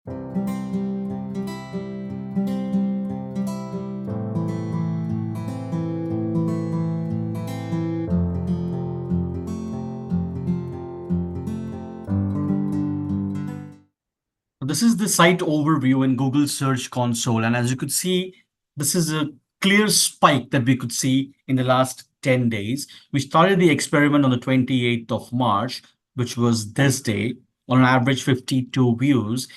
This is the site overview in Google Search Console. And as you could see, this is a clear spike that we could see in the last 10 days. We started the experiment on the 28th of March, which was this day, on an average 52 views.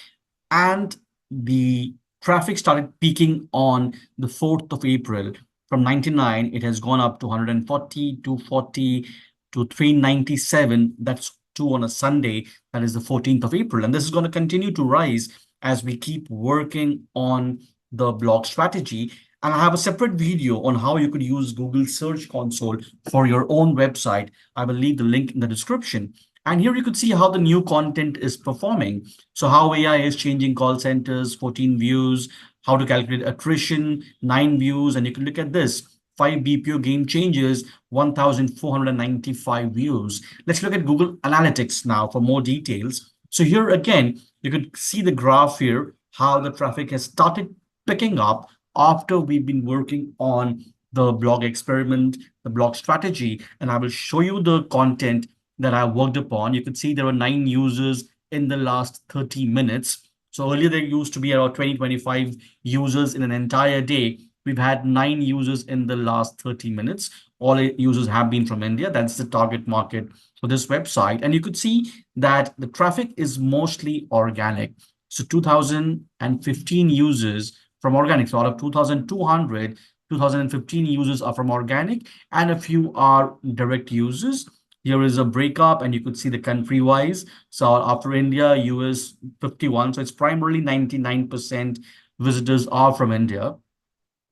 And the traffic started peaking on the 4th of April. From 99, it has gone up to 140, 240 to 397. That's two on a Sunday. That is the 14th of April. And this is going to continue to rise as we keep working on the blog strategy. And I have a separate video on how you could use Google Search Console for your own website. I will leave the link in the description. And here you could see how the new content is performing. So how AI is changing call centers, 14 views, how to calculate attrition, 9 views. And you can look at this, 5 BPO game changes, 1,495 views. Let's look at Google Analytics now for more details. So here again, you could see the graph here, how the traffic has started picking up after we've been working on the blog experiment, the blog strategy. And I will show you the content that I worked upon. You can see there were 9 users in the last 30 minutes. So earlier there used to be around 20, 25 users in an entire day. We've had 9 users in the last 30 minutes. All users have been from India. That's the target market for this website. And you could see that the traffic is mostly organic. So 2015 users from organic. So out of 2,200, 2015 users are from organic and a few are direct users. Here is a breakup and you could see the country wise. So after India, US 51. So it's primarily 99% visitors are from India.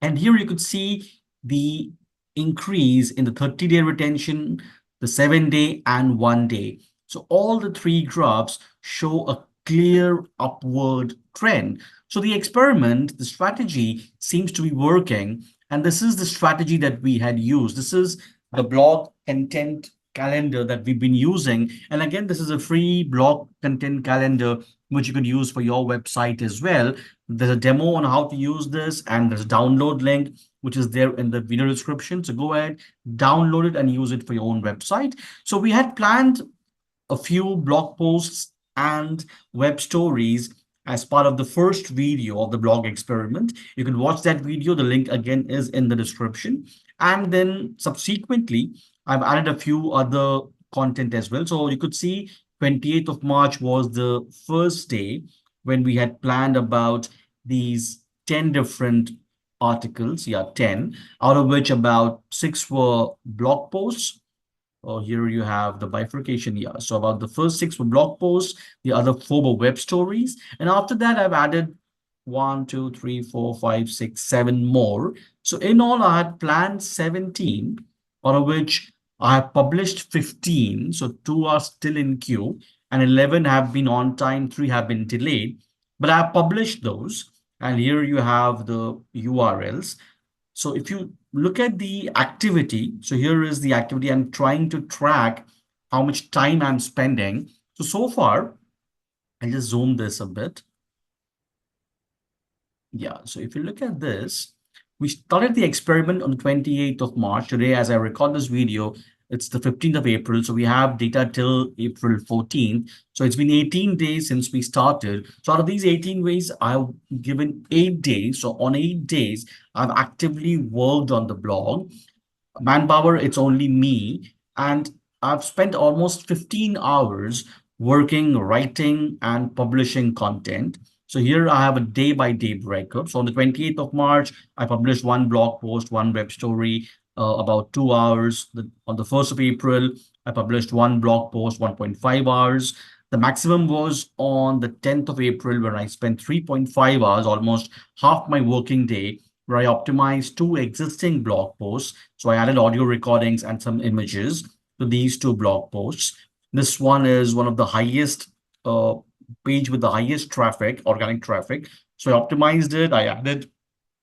And here you could see the increase in the 30-day retention, the 7-day and 1-day. So all the 3 graphs show a clear upward trend. So the experiment, the strategy seems to be working. And this is the strategy that we had used. This is the blog content calendar that we've been using. And again, this is a free blog content calendar, which you could use for your website as well. There's a demo on how to use this, and there's a download link, which is there in the video description. So go ahead, download it and use it for your own website. So we had planned a few blog posts and web stories as part of the first video of the blog experiment. You can watch that video. The link again is in the description. And then subsequently, I've added a few other content as well. So you could see 28th of March was the first day when we had planned about these 10 different articles. Yeah, 10, out of which about 6 were blog posts. Oh, here you have the bifurcation. Yeah. So about the first 6 were blog posts, the other 4 were web stories. And after that, I've added 1, 2, 3, 4, 5, 6, 7 more. So in all, I had planned 17, out of which I have published 15. So 2 are still in queue and 11 have been on time, 3 have been delayed. But I have published those. And here you have the URLs. So if you look at the activity, so here is the activity. I'm trying to track how much time I'm spending. So far, I'll just zoom this a bit. Yeah, so if you look at this, we started the experiment on the 28th of March. Today, as I record this video, it's the 15th of April. So we have data till April 14th. So it's been 18 days since we started. So out of these 18 days, I've given 8 days. So on 8 days, I've actively worked on the blog. Manpower, it's only me. And I've spent almost 15 hours working, writing, and publishing content. So here I have a day-by-day breakup. So on the 28th of March, I published 1 blog post, 1 web story, about 2 hours. On the 1st of April, I published 1 blog post, 1.5 hours. The maximum was on the 10th of April, where I spent 3.5 hours, almost half my working day, where I optimized 2 existing blog posts. So I added audio recordings and some images to these 2 blog posts. This one is one of the highest page with the highest traffic, organic traffic. So I optimized it. I added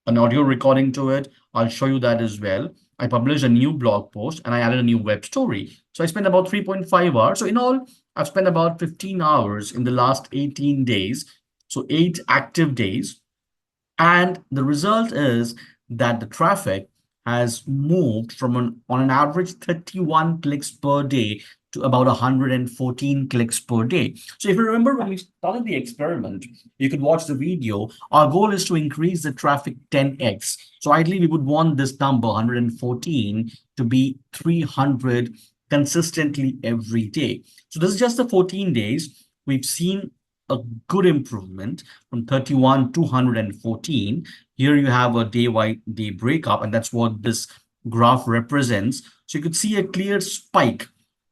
an audio recording to it. I'll show you that as well. I published a new blog post and I added a new web story. So I spent about 3.5 hours. So in all, I've spent about 15 hours in the last 18 days. So 8 active days. And the result is that the traffic has moved from on an average 31 clicks per day to about 114 clicks per day. So if you remember when we started the experiment, you could watch the video. Our goal is to increase the traffic 10x. So ideally, we would want this number 114 to be 300 consistently every day. So this is just the 14 days. We've seen a good improvement from 31 to 114. Here you have a day by day breakup, and that's what this graph represents. So you could see a clear spike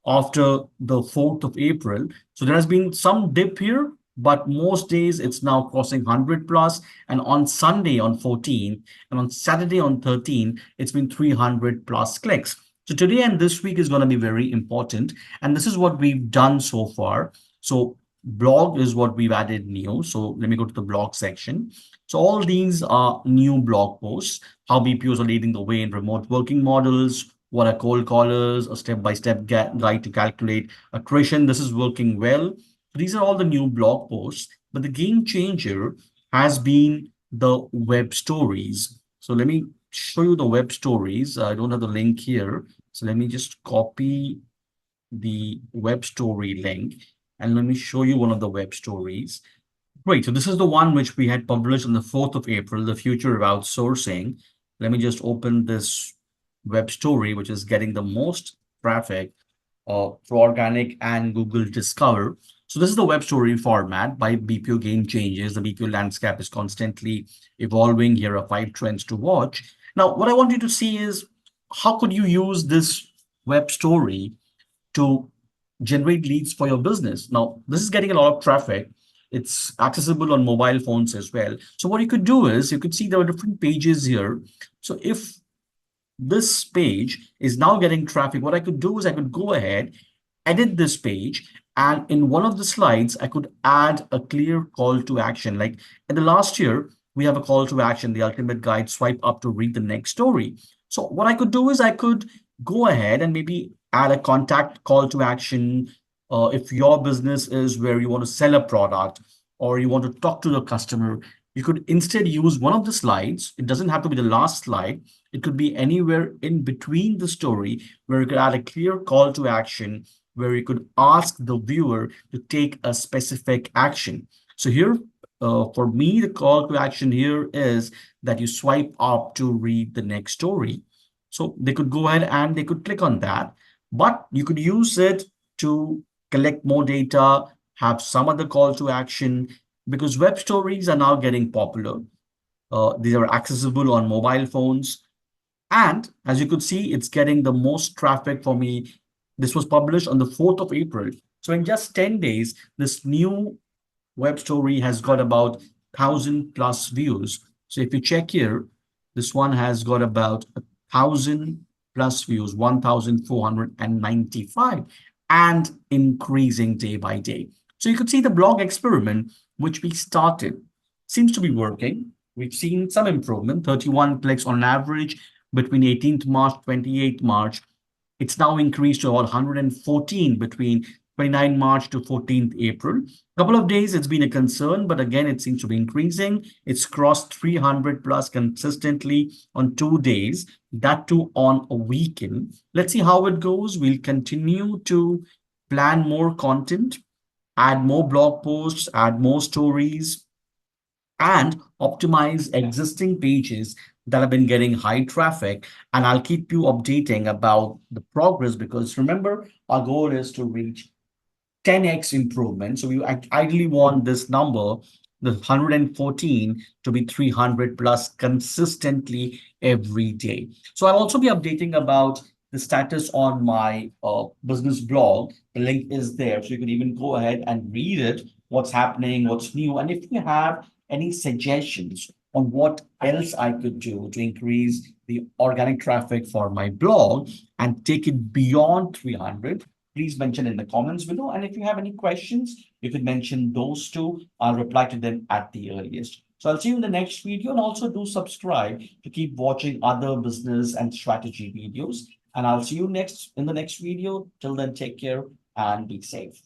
after the 4th of April. So there has been some dip here, but most days it's now crossing 100 plus. And on Sunday on 14 and on Saturday on 13, it's been 300 plus clicks. So today and this week is going to be very important. And this is what we've done so far. So blog is what we've added new. So let me go to the blog section. So all these are new blog posts, how BPOs are leading the way in remote working models, what are cold callers, a step-by-step guide to calculate attrition. This is working well. These are all the new blog posts, but the game changer has been the web stories. So let me show you the web stories. I don't have the link here. So let me just copy the web story link and let me show you one of the web stories. Great. So this is the one which we had published on the 4th of April, the future of outsourcing. Let me just open this web story, which is getting the most traffic through organic and Google Discover. So this is the web story format by BPO Game Changes. The BPO landscape is constantly evolving. Here are 5 trends to watch. Now, what I want you to see is how could you use this web story to generate leads for your business. Now, this is getting a lot of traffic. It's accessible on mobile phones as well. So what you could do is you could see there are different pages here. So if this page is now getting traffic, what I could do is I could go ahead, edit this page, and in one of the slides, I could add a clear call to action. Like in the last year, we have a call to action, the ultimate guide, swipe up to read the next story. So what I could do is I could go ahead and maybe add a contact call to action. If your business is where you want to sell a product or you want to talk to the customer, you could instead use one of the slides. It doesn't have to be the last slide. It could be anywhere in between the story where you could add a clear call to action where you could ask the viewer to take a specific action. So here, for me, the call to action here is that you swipe up to read the next story. So they could go ahead and they could click on that, but you could use it to collect more data, have some other call to action, because web stories are now getting popular. These are accessible on mobile phones. And as you could see, it's getting the most traffic for me. This was published on the 4th of April. So in just 10 days, this new web story has got about 1,000 plus views. So if you check here, this one has got about 1,000 plus views, 1,495, and increasing day by day. So you could see the blog experiment, which we started, seems to be working. We've seen some improvement, 31 clicks on average between 18th March, 28th March. It's now increased to about 114 between 29 March to 14th April. A couple of days, it's been a concern, but again, it seems to be increasing. It's crossed 300 plus consistently on 2 days, that too on a weekend. Let's see how it goes. We'll continue to plan more content, add more blog posts, add more stories, and optimize existing pages that have been getting high traffic. And I'll keep you updating about the progress because remember, our goal is to reach 10x improvement. So we ideally want this number, the 114, to be 300 plus consistently every day. So I'll also be updating about the status on my business blog. The link is there. So you can even go ahead and read it, what's happening, what's new. And if you have any suggestions on what else I could do to increase the organic traffic for my blog and take it beyond 300, please mention in the comments below. And if you have any questions, you can mention those too. I'll reply to them at the earliest. So I'll see you in the next video and also do subscribe to keep watching other business and strategy videos. And I'll see you next in the next video. Till then, take care and be safe.